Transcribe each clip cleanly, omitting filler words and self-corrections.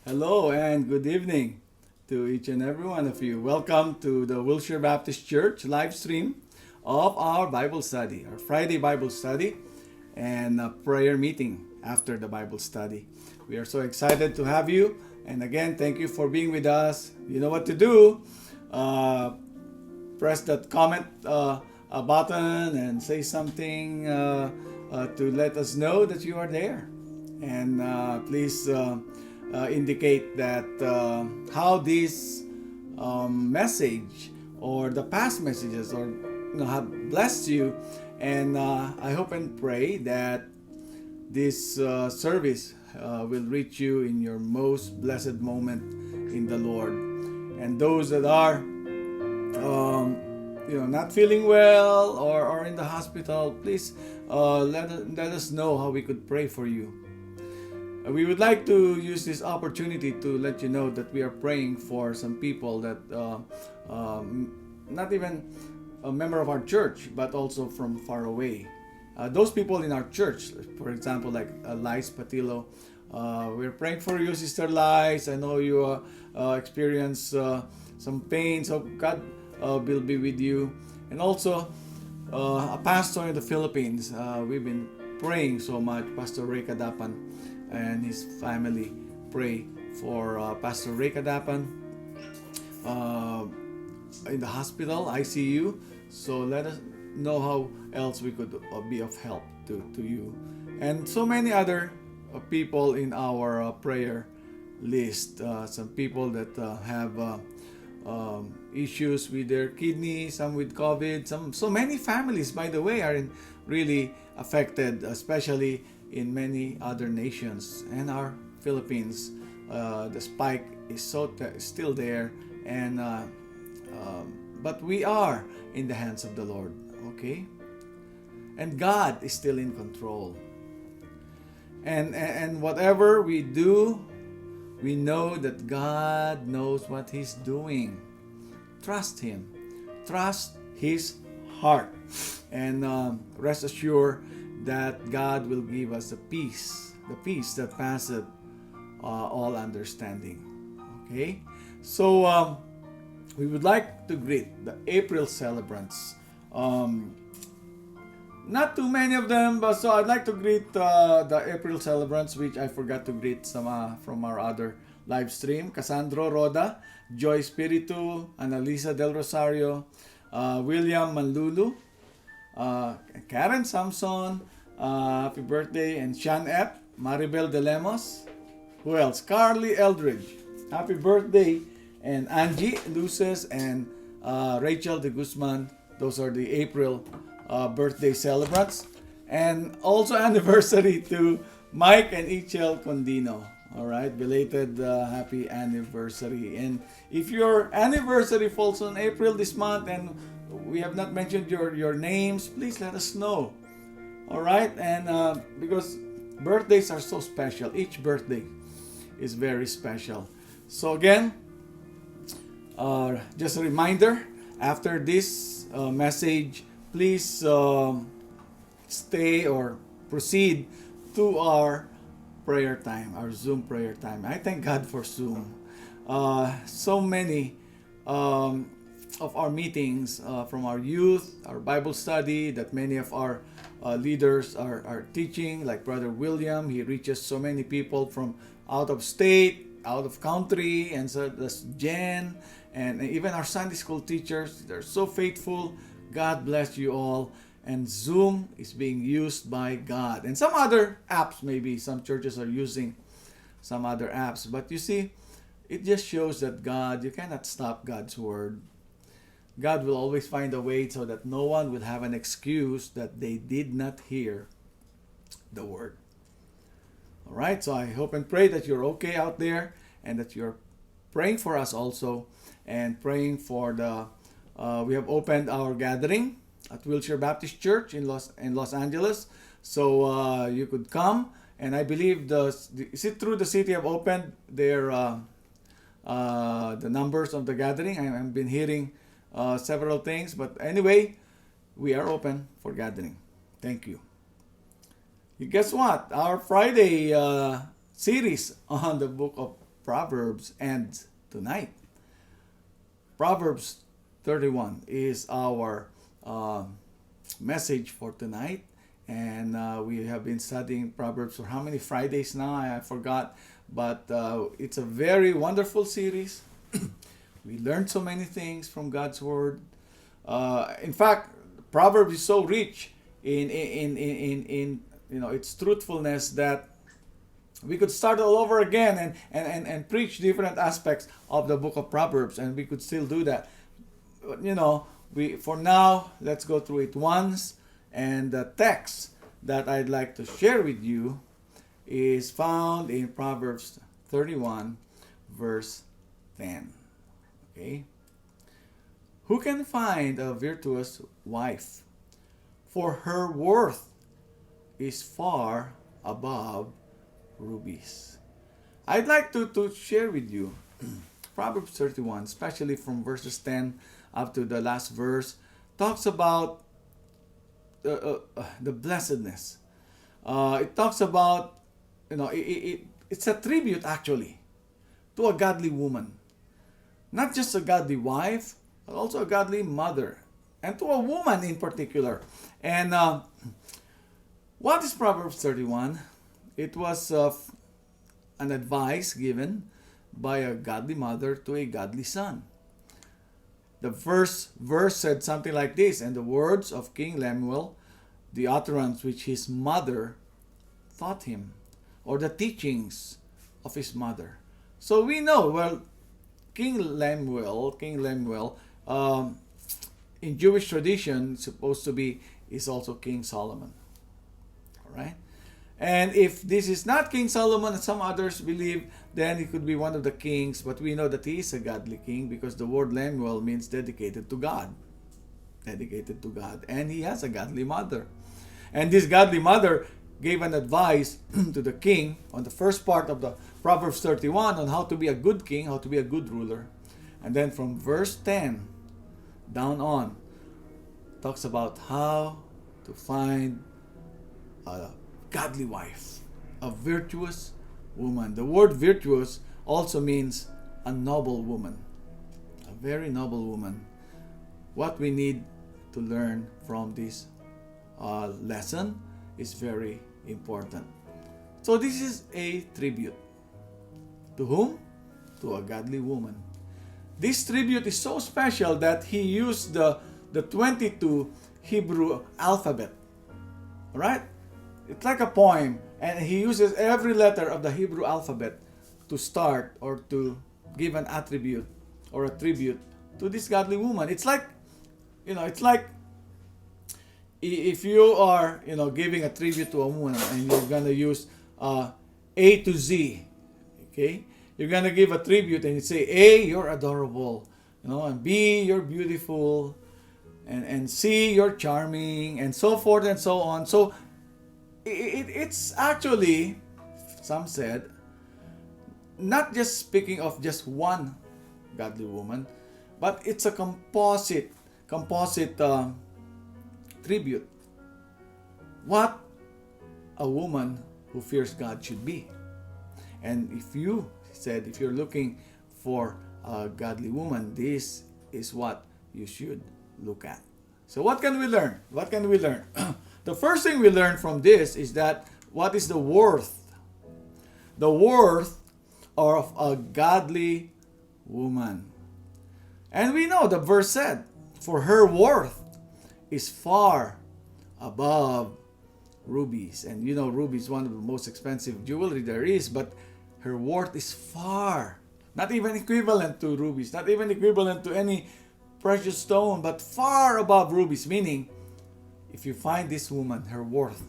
Hello and good evening to each and every one of you. Welcome to the Wilshire Baptist Church live stream of our Bible study, our Friday Bible study, and a prayer meeting after the Bible study. We are so excited to have you. And again, thank you for being with us. You know what to do. Press that comment button and say something to let us know that you are there. And please indicate that how this message or the past messages or have blessed you. And I hope and pray that this service will reach you in your most blessed moment in the Lord. And those that are not feeling well or in the hospital, please let us know how we could pray for you. We would like to use this opportunity to let you know that we are praying for some people that not even a member of our church, but also from far away. Those people in our church, for example, like Liz Patilo, we're praying for you, Sister Liz. I know you experience some pain, so God will be with you. And also, a pastor in the Philippines, we've been praying so much, Pastor Ray Kadapan and his family. Pray for Pastor Ray Kadapan in the hospital, ICU. So let us know how else we could be of help to you. And so many other people in our prayer list. Some people that have issues with their kidney, some with COVID. So many families, by the way, are really affected, especially in many other nations. And our Philippines, the spike is still there, and but we are in the hands of the Lord, okay? And God is still in control. And whatever we do, we know that God knows what He's doing. Trust Him. Trust His heart. And rest assured that God will give us the peace that passeth all understanding. Okay? So we would like to greet the April celebrants. Not too many of them, but so I'd like to greet the April celebrants, which I forgot to greet some from our other live stream. Cassandro Roda, Joy Spiritu, Annalisa Del Rosario, William Manlulu, Karen Samson, happy birthday, and Sean Epp, Maribel De Lemos, who else? Carly Eldridge, happy birthday, and Angie Luces and Rachel De Guzman. Those are the April birthday celebrants. And also anniversary to Mike and Ichel Condino. All right, belated happy anniversary. And if your anniversary falls on April this month and we have not mentioned your names, please let us know. All right, and because birthdays are so special, each birthday is very special. So again, just a reminder, after this message, please stay or proceed to our prayer time, our Zoom prayer time. I thank God for Zoom. So many of our meetings from our youth, our Bible study, that many of our leaders are teaching, like Brother William. He reaches so many people from out of state, out of country, and so does Jen, and even our Sunday school teachers. They're so faithful. God bless you all. And Zoom is being used by God. And some other apps, maybe some churches are using some other apps. But you see, it just shows that God, you cannot stop God's word. God will always find a way so that no one will have an excuse that they did not hear the word. All right, so I hope and pray that you're okay out there and that you're praying for us also and praying for the we have opened our gathering at Wilshire Baptist Church in Los Angeles, so you could come. And I believe is it through the city have opened their the numbers of the gathering. I've been hearing several things, but anyway, we are open for gathering. Thank you. Guess what? Our Friday series on the book of Proverbs ends tonight. Proverbs 31 is our message for tonight. And we have been studying Proverbs for how many Fridays now? I forgot. But it's a very wonderful series. We learned so many things from God's Word. In fact, Proverbs is so rich in its truthfulness that we could start all over again and preach different aspects of the book of Proverbs, and we could still do that. But, for now, let's go through it once. And the text that I'd like to share with you is found in Proverbs 31, verse 10. Okay? Who can find a virtuous wife? For her worth is far above rubies. I'd like to share with you Proverbs 31, especially from verses 10 up to the last verse, talks about the blessedness. It talks about, it's a tribute actually to a godly woman. Not just a godly wife, but also a godly mother. And to a woman in particular. And what is Proverbs 31? It was an advice given by a godly mother to a godly son. The first verse said something like this: "And the words of King Lemuel, the utterance which his mother taught him," or the teachings of his mother. So we know, well, King Lemuel, in Jewish tradition, is also King Solomon. All right? And if this is not King Solomon, and some others believe, then he could be one of the kings, but we know that he is a godly king because the word Lemuel means dedicated to God. Dedicated to God. And he has a godly mother. And this godly mother gave an advice to the king on the first part of the Proverbs 31 on how to be a good king, how to be a good ruler. And then from verse 10 down on, talks about how to find a godly wife, a virtuous woman. The word virtuous also means a noble woman, a very noble woman. What we need to learn from this lesson is very important. So this is a tribute. To whom? To a godly woman. This tribute is so special that he used the 22 Hebrew alphabet. Alright? It's like a poem, and he uses every letter of the Hebrew alphabet to start or to give an attribute or a tribute to this godly woman. It's like, if you are, giving a tribute to a woman and you're going to use A to Z, okay? You're going to give a tribute and you say, A, you're adorable, and B, you're beautiful, and C, you're charming, and so forth and so on. So it's actually, some said, not just speaking of just one godly woman, but it's a composite tribute. What a woman who fears God should be. And if you're looking for a godly woman, this is what you should look at. So what can we learn? The first thing we learn from this is that what is the worth? The worth of a godly woman. And we know the verse said, for her worth is far above rubies. And rubies is one of the most expensive jewelry there is, but her worth is far, not even equivalent to rubies, not even equivalent to any precious stone, but far above rubies, meaning if you find this woman, her worth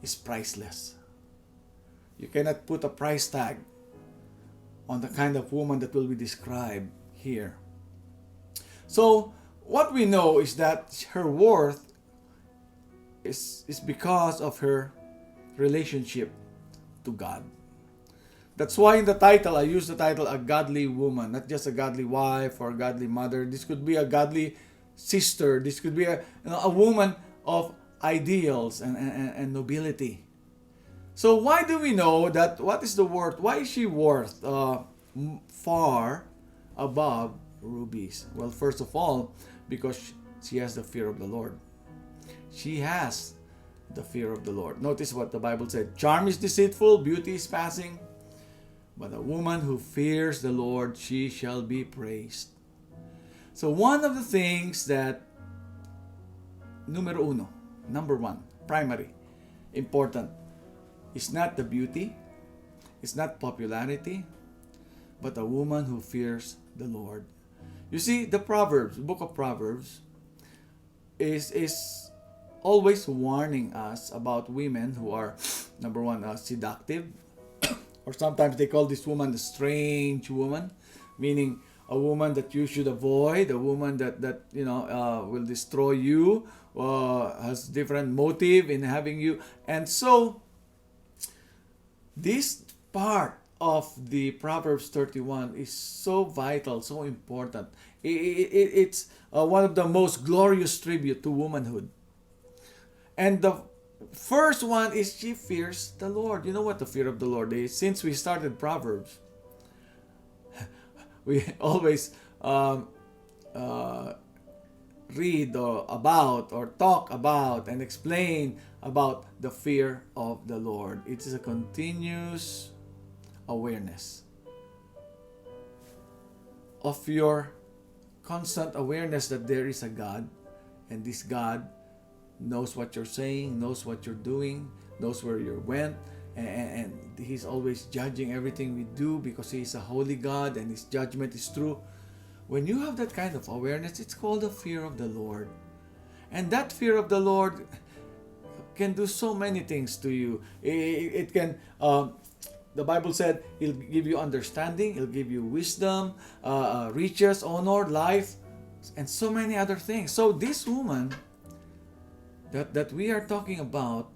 is priceless. You cannot put a price tag on the kind of woman that will be described here. So what we know is that her worth is because of her relationship to God. That's why in the title, I use the title, a godly woman, not just a godly wife or a godly mother. This could be a godly sister. This could be a woman of ideals and nobility. So why do we know that? What is the worth? Why is she worth far above rubies? Well, first of all, because she has the fear of the Lord. She has the fear of the Lord. Notice what the Bible said. Charm is deceitful, beauty is passing, but a woman who fears the Lord, she shall be praised. So one of the things that, number one, primary, important, is not the beauty, it's not popularity, but a woman who fears the Lord. You see, the Proverbs, the book of Proverbs, is always warning us about women who are, number one, seductive, or sometimes they call this woman the strange woman, meaning a woman that you should avoid, a woman that will destroy you, has different motive in having you. And so this part of the Proverbs 31 is so vital, so important. It's one of the most glorious tribute to womanhood. And the first one is she fears the Lord. You know what the fear of the Lord is? Since we started Proverbs, we always read about or talk about and explain about the fear of the Lord. It is a continuous awareness of your constant awareness that there is a God, and this God knows what you're saying, knows what you're doing, knows where you went, and He's always judging everything we do because He is a holy God and His judgment is true. When you have that kind of awareness, it's called the fear of the Lord. And that fear of the Lord can do so many things to you. It can, the Bible said, He'll give you understanding, He'll give you wisdom, riches, honor, life, and so many other things. So this woman that we are talking about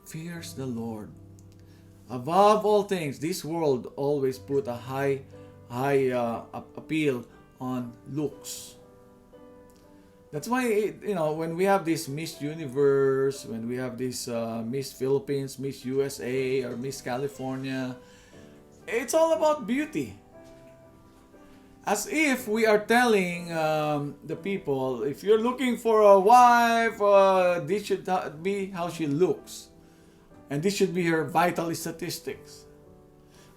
fears the Lord. Above all things, this world always put a high appeal on looks. That's why, when we have this Miss Universe, when we have this Miss Philippines, Miss USA, or Miss California, it's all about beauty. As if we are telling the people, if you're looking for a wife, this should be how she looks. And this should be her vital statistics.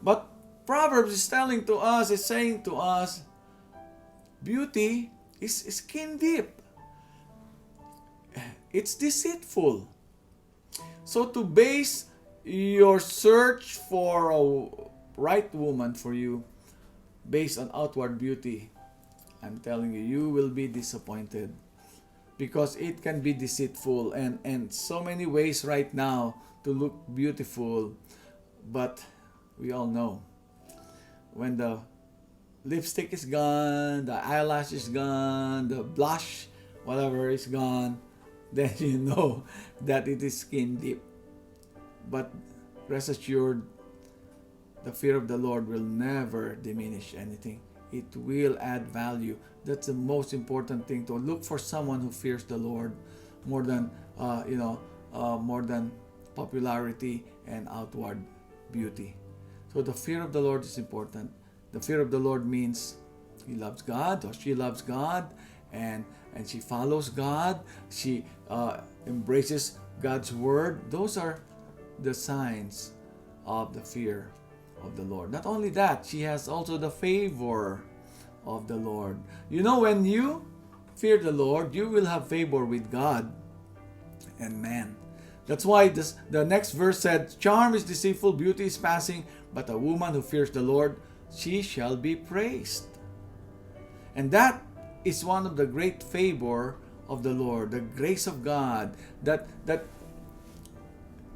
But Proverbs is saying to us, beauty is skin deep. It's deceitful. So to base your search for a right woman for you based on outward beauty, I'm telling you, you will be disappointed. Because it can be deceitful and so many ways right now to look beautiful. But we all know, when the lipstick is gone, the eyelash is gone, the blush, whatever is gone, then you know that it is skin deep. But rest assured, the fear of the Lord will never diminish anything. It will add value. That's the most important thing, to look for someone who fears the Lord more than more than popularity and outward beauty. So the fear of the Lord is important. The fear of the Lord means he loves God or she loves God, and she follows God. She embraces God's word. Those are the signs of the fear of the Lord. Not only that, she has also the favor of the Lord. When you fear the Lord, you will have favor with God and man. That's why the next verse said, charm is deceitful, beauty is passing, but a woman who fears the Lord, she shall be praised. And that is one of the great favor of the Lord, the grace of God, that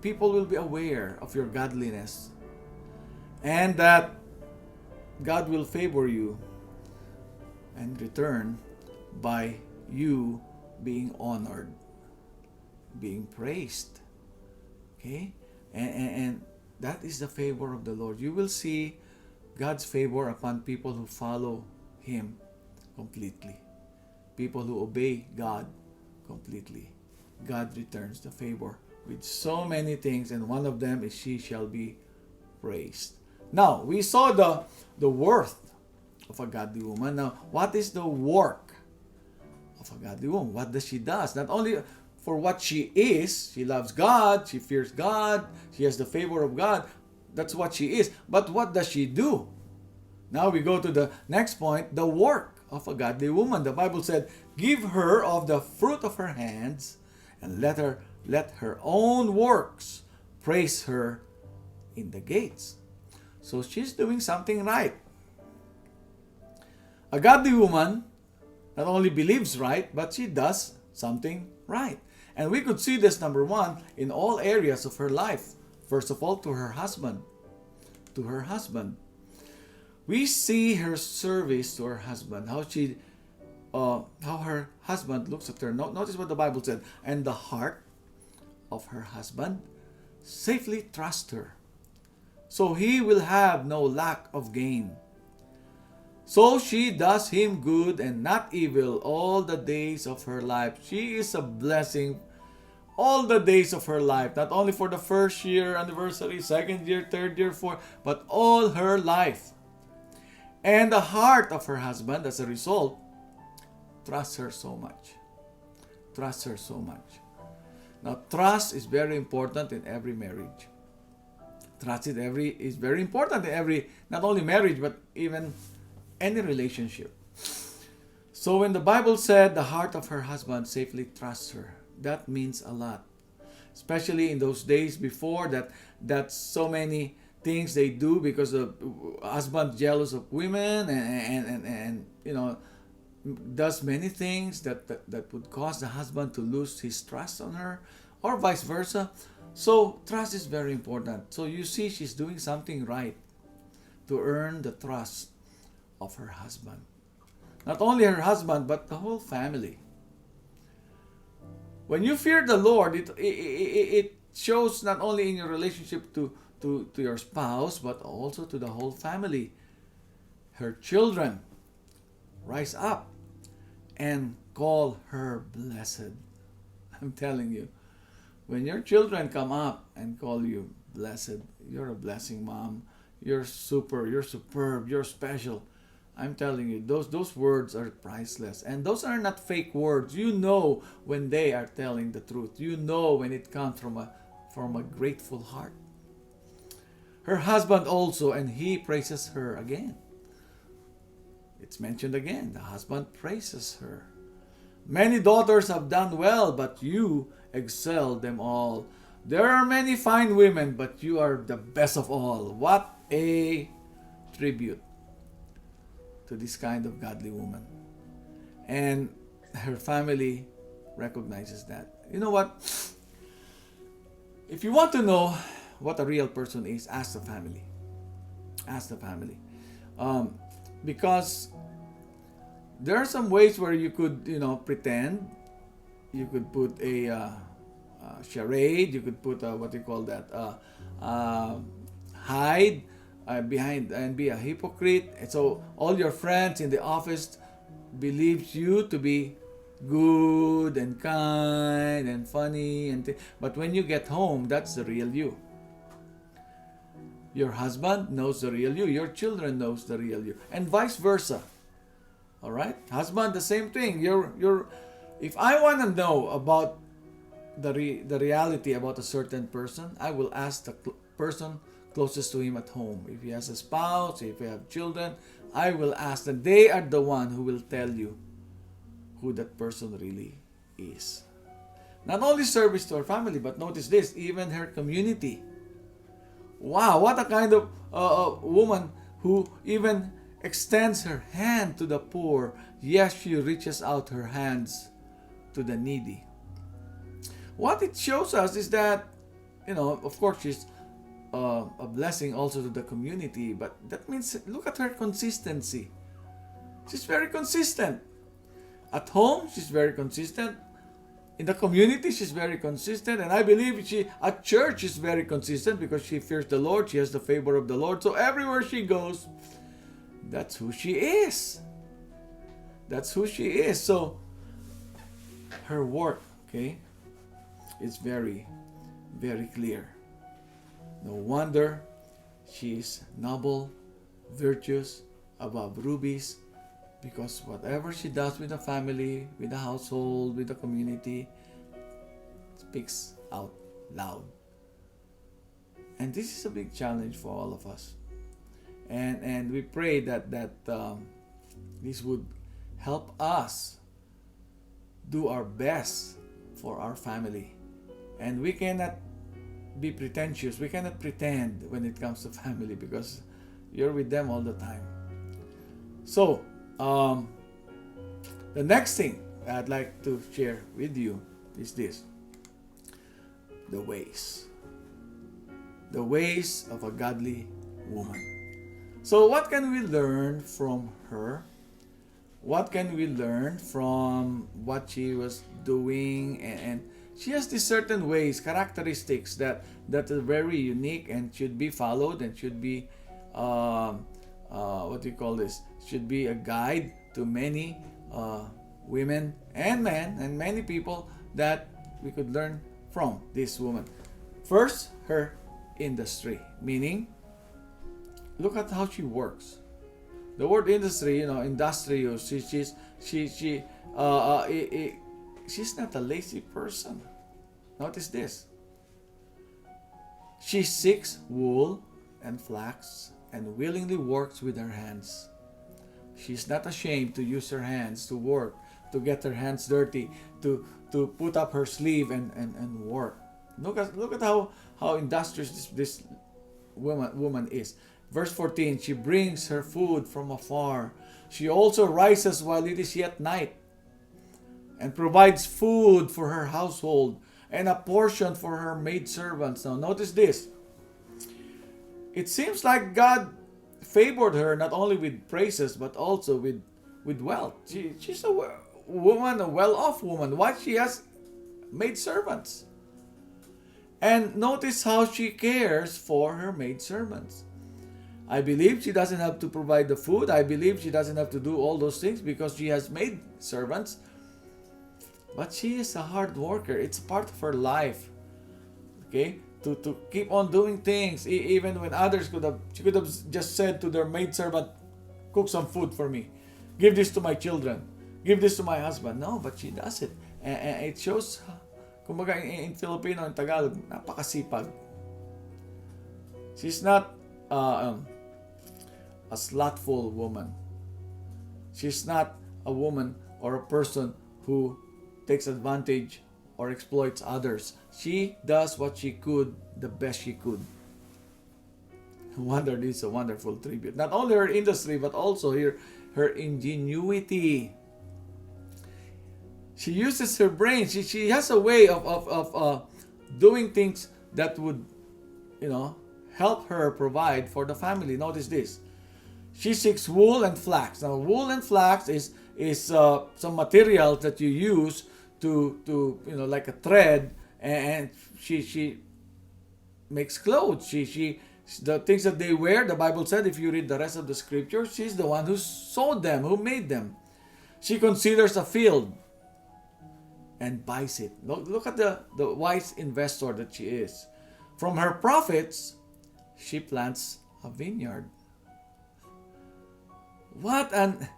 people will be aware of your godliness, and that God will favor you in return by you being honored, being praised. Okay? And that is the favor of the Lord. You will see God's favor upon people who follow Him completely. People who obey God completely. God returns the favor with so many things, and one of them is she shall be praised. Now, we saw the worth of a godly woman. Now, what is the work of a godly woman? What does she does? Not only for what she is, she loves God, she fears God, she has the favor of God. That's what she is. But what does she do? Now we go to the next point, the work of a godly woman. The Bible said, give her of the fruit of her hands, and let her own works praise her in the gates. So she's doing something right. A godly woman not only believes right, but she does something right. And we could see this, number one, in all areas of her life. First of all, to her husband. To her husband. We see her service to her husband, how her husband looks at her. Notice what the Bible said. And the heart of her husband safely trusts her, so he will have no lack of gain. So she does him good and not evil all the days of her life. She is a blessing all the days of her life, not only for the first year anniversary, second year, third year, fourth, but all her life. And the heart of her husband, as a result, trusts her so much. Trusts her so much. Now, trust is very important in every marriage. Trust is very important in every, not only marriage, but even any relationship. So when the Bible said the heart of her husband safely trusts her, that means a lot. Especially in those days before that so many things they do because the husband jealous of women and does many things that would cause the husband to lose his trust on her, or vice versa. So trust is very important. So you see, she's doing something right to earn the trust of her husband. Not only her husband, but the whole family. When you fear the Lord, it shows not only in your relationship to your spouse, but also to the whole family. Her children rise up and call her blessed. I'm telling you, when your children come up and call you blessed, you're a blessing, mom. You're super, you're superb, you're special. I'm telling you, those words are priceless. And those are not fake words. You know when they are telling the truth. You know when it comes from a grateful heart. Her husband also, and he praises her again. It's mentioned again. The husband praises her. Many daughters have done well, but you excel them all. There are many fine women, but you are the best of all. What a tribute to this kind of godly woman. And her family recognizes that. You know what? If you want to know what a real person is, ask the family. Ask the family. Because there are some ways where you could, pretend. You could put a charade. You could put what do you call that? Hide behind and be a hypocrite. And so all your friends in the office believes you to be good and kind and funny but when you get home, that's the real you. Your husband knows the real you. Your children knows the real you, and vice versa. All right, husband, the same thing. If I want to know about the reality about a certain person, I will ask the person closest to him at home. If he has a spouse, if he have children, I will ask them. They are the one who will tell you who that person really is. Not only service to her family, but notice this, even her community. Wow, what a kind of woman who even extends her hand to the poor. Yes, she reaches out her hands to the needy. What it shows us is that, of course, she's a blessing also to the community, but that means, look at her consistency. She's very consistent. At home, she's very consistent. In the community, she's very consistent. And I believe at church, she's very consistent because she fears the Lord. She has the favor of the Lord. So everywhere she goes, that's who she is. That's who she is. So her work, is very, very clear. No wonder she is noble, virtuous, above rubies, because whatever she does with the family, with the household, with the community, speaks out loud. And this is a big challenge for all of us. And we pray that this would help us do our best for our family. And we cannot be pretentious. We cannot pretend when it comes to family, because you're with them all the time. So, the next thing I'd like to share with you is this: the ways. The ways of a godly woman. So what can we learn from her? What can we learn from what she was doing? And she has these certain ways, characteristics that are very unique and should be followed, and should be what do you call this? Should be a guide to many women and men and many people that we could learn from this woman. First, her industry, meaning look at how she works. The word industry, industrious. She's not a lazy person. Notice this. She seeks wool and flax and willingly works with her hands. She's not ashamed to use her hands to work, to get her hands dirty, to put up her sleeve and work. Look at how industrious this woman is. Verse 14, she brings her food from afar. She also rises while it is yet night and provides food for her household and a portion for her maidservants. Now notice this. It seems like God favored her not only with praises but also with wealth. She's a woman, a well-off woman. Why? She has maidservants. And notice how she cares for her maidservants. I believe she doesn't have to provide the food. I believe she doesn't have to do all those things because she has maidservants. But she is a hard worker. It's part of her life. Okay? To keep on doing things, even when others she could have just said to their maidservant, cook some food for me. Give this to my children. Give this to my husband. No, but she does it. And it shows, kumbaga in Filipino, in Tagalog, napakasipag. She's not a slothful woman. She's not a woman or a person who takes advantage or exploits others. She does what she could, the best she could. I wonder, this is a wonderful tribute. Not only her industry, but also her ingenuity. She uses her brain. She has a way of doing things that would, help her provide for the family. Notice this. She seeks wool and flax. Now, wool and flax is some material that you use to like a thread, and she makes clothes. The things that they wear, the Bible said, if you read the rest of the scripture, she's the one who sewed them, who made them. She considers a field and buys it. Look at the wise investor that she is. From her profits, she plants a vineyard. What an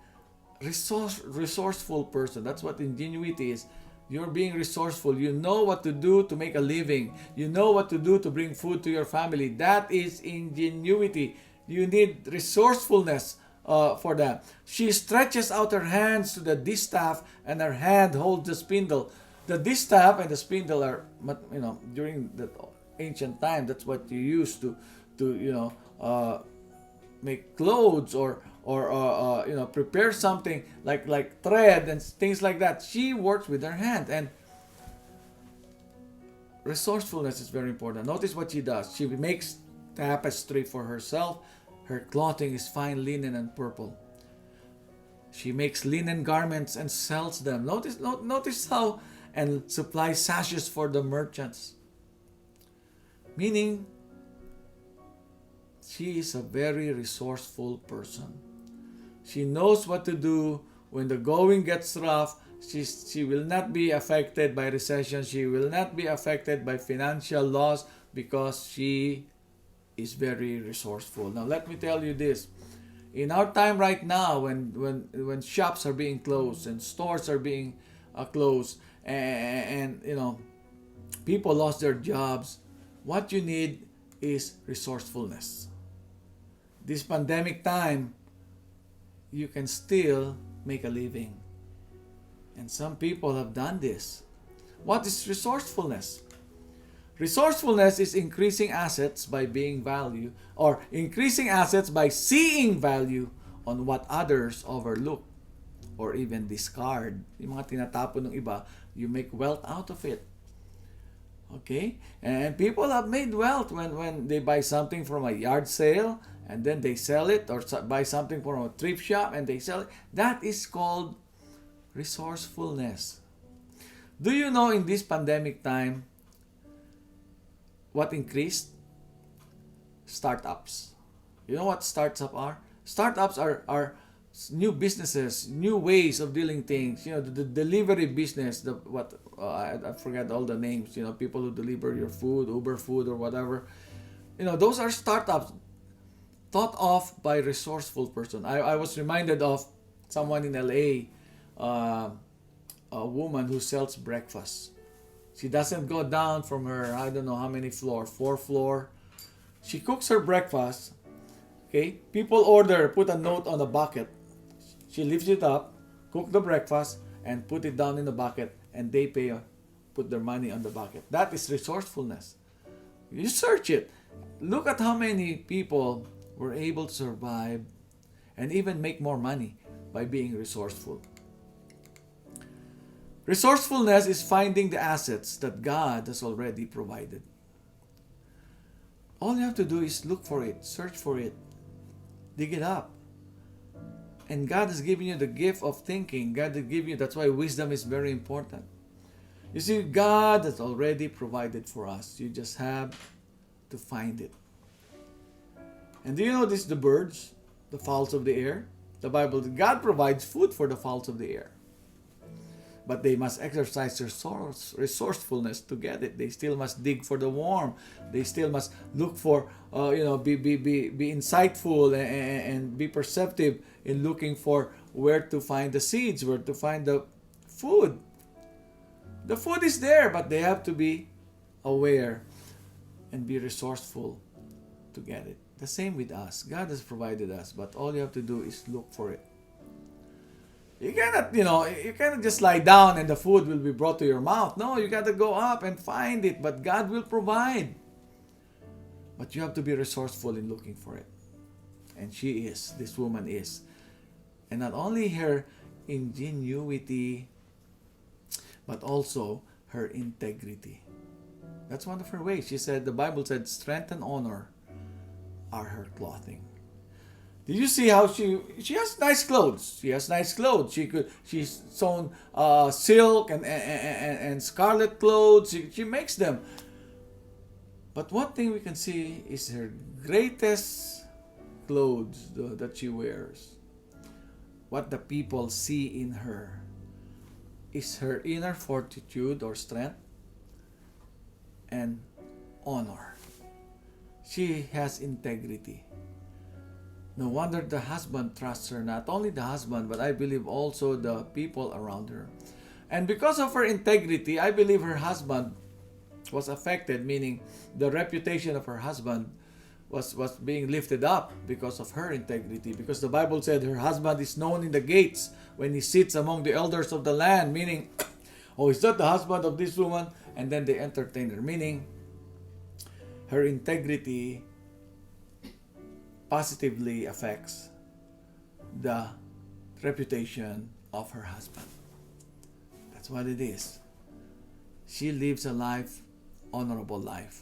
resourceful person. That's what ingenuity is. You're being resourceful. You know what to do to make a living. You know what to do to bring food to your family. That is ingenuity. You need resourcefulness for that. She stretches out her hands to the distaff and her hand holds the spindle. The distaff and the spindle are, during the ancient time, that's what you used to make clothes or prepare something like thread and things like that. She works with her hand, and resourcefulness is very important. Notice what she does. She makes tapestry for herself. Her clothing is fine linen and purple. She makes linen garments and sells them. Notice how, and supplies sashes for the merchants. Meaning, she is a very resourceful person. She knows what to do when the going gets rough, She will not be affected by recession. She will not be affected by financial loss because she is very resourceful. Now let me tell you this. In our time right now, when shops are being closed and stores are being closed, and people lost their jobs, what you need is resourcefulness. This pandemic time, you can still make a living. And some people have done this. What is resourcefulness? Resourcefulness is increasing assets by being value, or increasing assets by seeing value on what others overlook or even discard. Yung mga tinatapon ng iba, you make wealth out of it. Okay? And people have made wealth when they buy something from a yard sale and then they sell it, or buy something from a thrift shop and they sell it. That is called resourcefulness. Do you know in this pandemic time what increased? Startups. You know what startups are? Startups are new businesses, new ways of dealing things. The delivery business, I forget all the names. People who deliver your food, Uber food or whatever. Those are startups thought of by a resourceful person. I was reminded of someone in LA, a woman who sells breakfast. She doesn't go down from her, I don't know how many floor, 4th floor. She cooks her breakfast. Okay, people order, put a note on the bucket. She lifts it up, cook the breakfast, and put it down in the bucket, and they pay, put their money on the bucket. That is resourcefulness. You search it. Look at how many people were able to survive and even make more money by being resourceful. Resourcefulness is finding the assets that God has already provided. All you have to do is look for it, search for it, dig it up. And God has given you the gift of thinking. God has given you, that's why wisdom is very important. You see, God has already provided for us. You just have to find it. And do you know this, the birds, the fowls of the air? The Bible, God provides food for the fowls of the air. But they must exercise their resourcefulness to get it. They still must dig for the worm. They still must look for, be insightful and be perceptive in looking for where to find the seeds, where to find the food. The food is there, but they have to be aware and be resourceful to get it. The same with us. God has provided us, but all you have to do is look for it. You cannot just lie down and the food will be brought to your mouth. No, you got to go up and find it, but God will provide. But you have to be resourceful in looking for it. And this woman is. And not only her ingenuity, but also her integrity. That's one of her ways. She said, the Bible said, strength and honor are her clothing. Did you see how she has nice clothes? She has nice clothes. She's sewn silk and scarlet clothes. She makes them. But one thing we can see is her greatest clothes that she wears. What the people see in her is her inner fortitude or strength and honor. She has integrity. No wonder the husband trusts her. Not only the husband, but I believe also the people around her. And because of her integrity, I believe her husband was affected, meaning the reputation of her husband was being lifted up because of her integrity. Because the Bible said her husband is known in the gates when he sits among the elders of the land, meaning, oh, is that the husband of this woman? And then they entertain her, meaning her integrity positively affects the reputation of her husband. That's what it is. She lives a life, honorable life.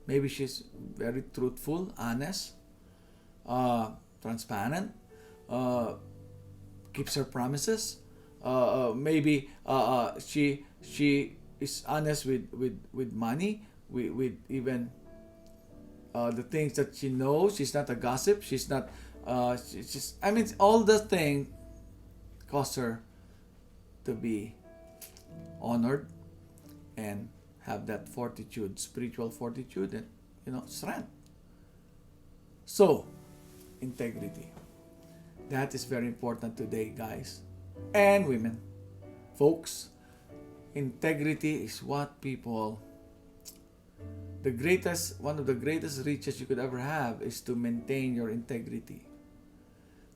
Maybe she's very truthful, honest, transparent, keeps her promises. Maybe she is honest with money, with even the things that she knows. She's not a gossip. She's not. All the things cost her to be honored and have that fortitude, spiritual fortitude, and strength. So, integrity. That is very important today, guys and women. Folks, integrity is what people, one of the greatest riches you could ever have is to maintain your integrity.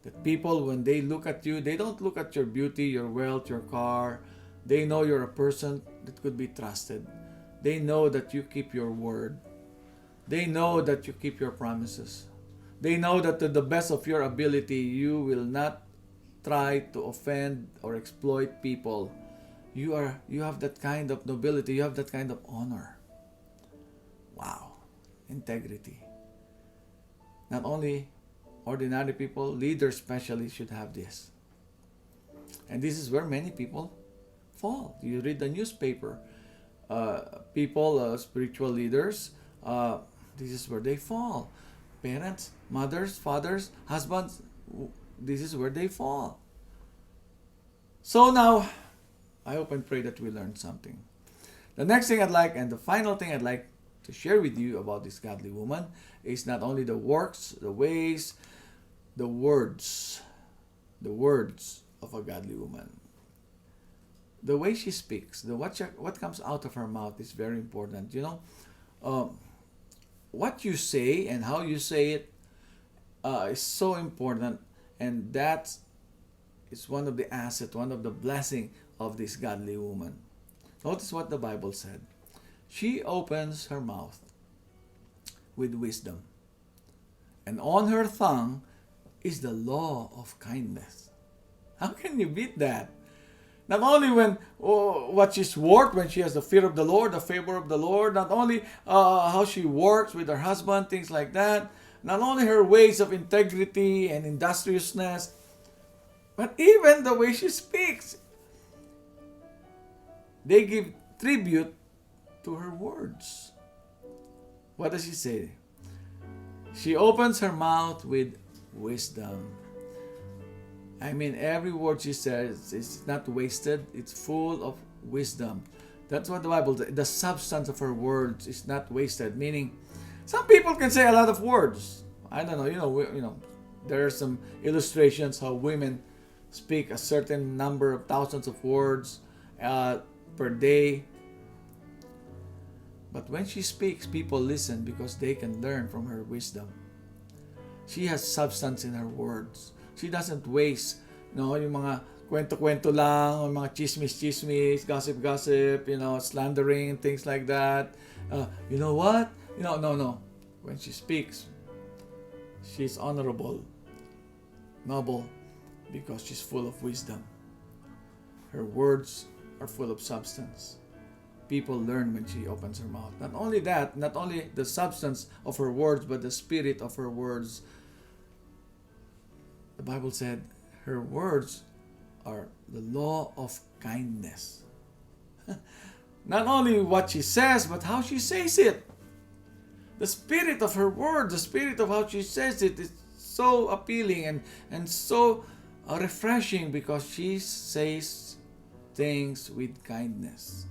That people, when they look at you, they don't look at your beauty, your wealth, your car. They know you're a person that could be trusted. They know that you keep your word. They know that you keep your promises. They know that to the best of your ability, you will not try to offend or exploit people. You have that kind of nobility. You have that kind of honor. Wow. Integrity. Not only ordinary people, leaders especially should have this. And this is where many people fall. You read the newspaper. People, spiritual leaders, this is where they fall. Parents, mothers, fathers, husbands, this is where they fall. So now, I hope and pray that we learned something. The next thing and the final thing I'd like to share with you about this godly woman is not only the works, the ways, the words of a godly woman. The way she speaks, what comes out of her mouth is very important. What you say and how you say it is so important, and that is one of the assets, one of the blessing of this godly woman. Notice what the Bible said. She opens her mouth with wisdom, and on her tongue is the law of kindness. How can you beat that? Not only what she's worth, when she has the fear of the Lord, the favor of the Lord, not only how she works with her husband, things like that, not only her ways of integrity and industriousness, but even the way she speaks. They give tribute to her words. What does she say? She opens her mouth with wisdom. I mean, every word she says is not wasted. It's full of wisdom. That's what the Bible says. The substance of her words is not wasted. Meaning, some people can say a lot of words. I don't know. There are some illustrations how women speak a certain number of thousands of words per day. But when she speaks, people listen because they can learn from her wisdom. She has substance in her words. She doesn't waste, yung mga kwento-kwento lang, or mga chismis-chismis, gossip-gossip, slandering, things like that. You know what? No. When she speaks, she's honorable, noble, because she's full of wisdom. Her words are full of substance. People learn when she opens her mouth. Not only that, not only the substance of her words, but the spirit of her words. The Bible said her words are the law of kindness. Not only what she says, but how she says it. The spirit of her words, the spirit of how she says it is so appealing and so refreshing, because she says things with kindness.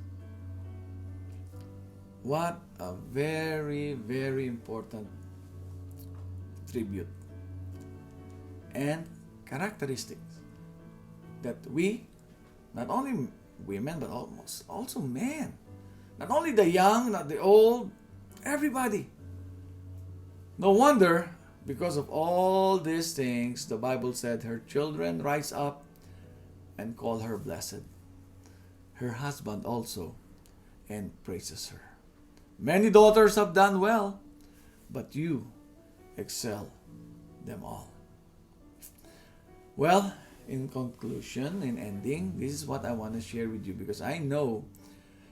What a very, very important tribute and characteristics that we, not only women, but also men, not only the young, not the old, everybody. No wonder, because of all these things, the Bible said her children rise up and call her blessed. Her husband also, and praises her. Many daughters have done well, but you excel them all. Well, in conclusion, in ending, this is what I want to share with you, because I know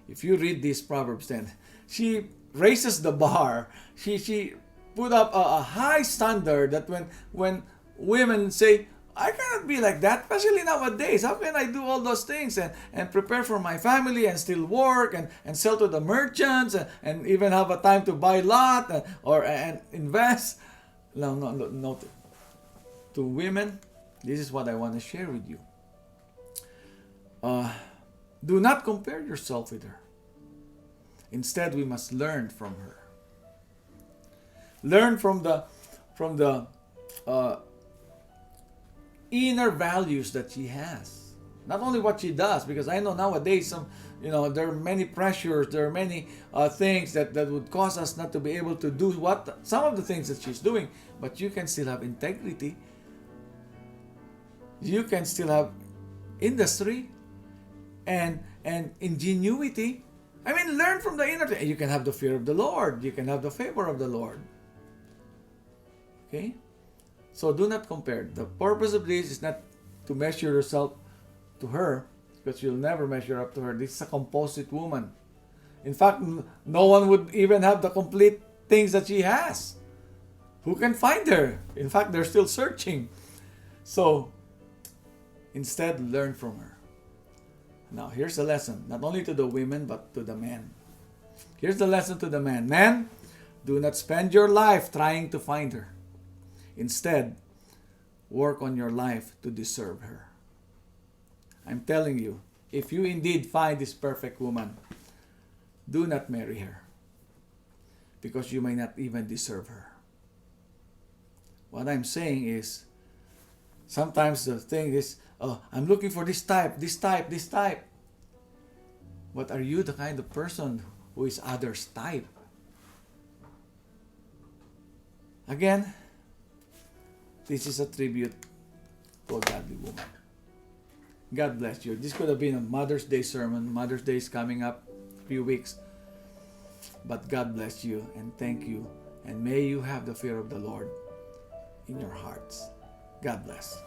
if you read this Proverbs 10, she raises the bar. She put up a high standard that when women say, I cannot be like that, especially nowadays. How can I do all those things and prepare for my family and still work and sell to the merchants and even have a time to buy lot and invest? No. To women, this is what I want to share with you. Do not compare yourself with her. Instead, we must learn from her. Learn from the inner values that she has. Not only what she does, because I know nowadays there are many pressures, there are many things that would cause us not to be able to do some of the things that she's doing. But you can still have integrity. You can still have industry and ingenuity. I mean, learn from the inner. You can have the fear of the Lord. You can have the favor of the Lord. Okay? So do not compare. The purpose of this is not to measure yourself to her, because you'll never measure up to her. This is a composite woman. In fact, no one would even have the complete things that she has. Who can find her? In fact, they're still searching. So, instead, learn from her. Now, here's the lesson. Not only to the women, but to the men. Here's the lesson to the men. Men, do not spend your life trying to find her. Instead, work on your life to deserve her. I'm telling you, if you indeed find this perfect woman, do not marry her, because you may not even deserve her. What I'm saying is, sometimes the thing is, I'm looking for this type. But are you the kind of person who is others' type? Again, this is a tribute to a godly woman. God bless you. This could have been a Mother's Day sermon. Mother's Day is coming up a few weeks. But God bless you and thank you. And may you have the fear of the Lord in your hearts. God bless.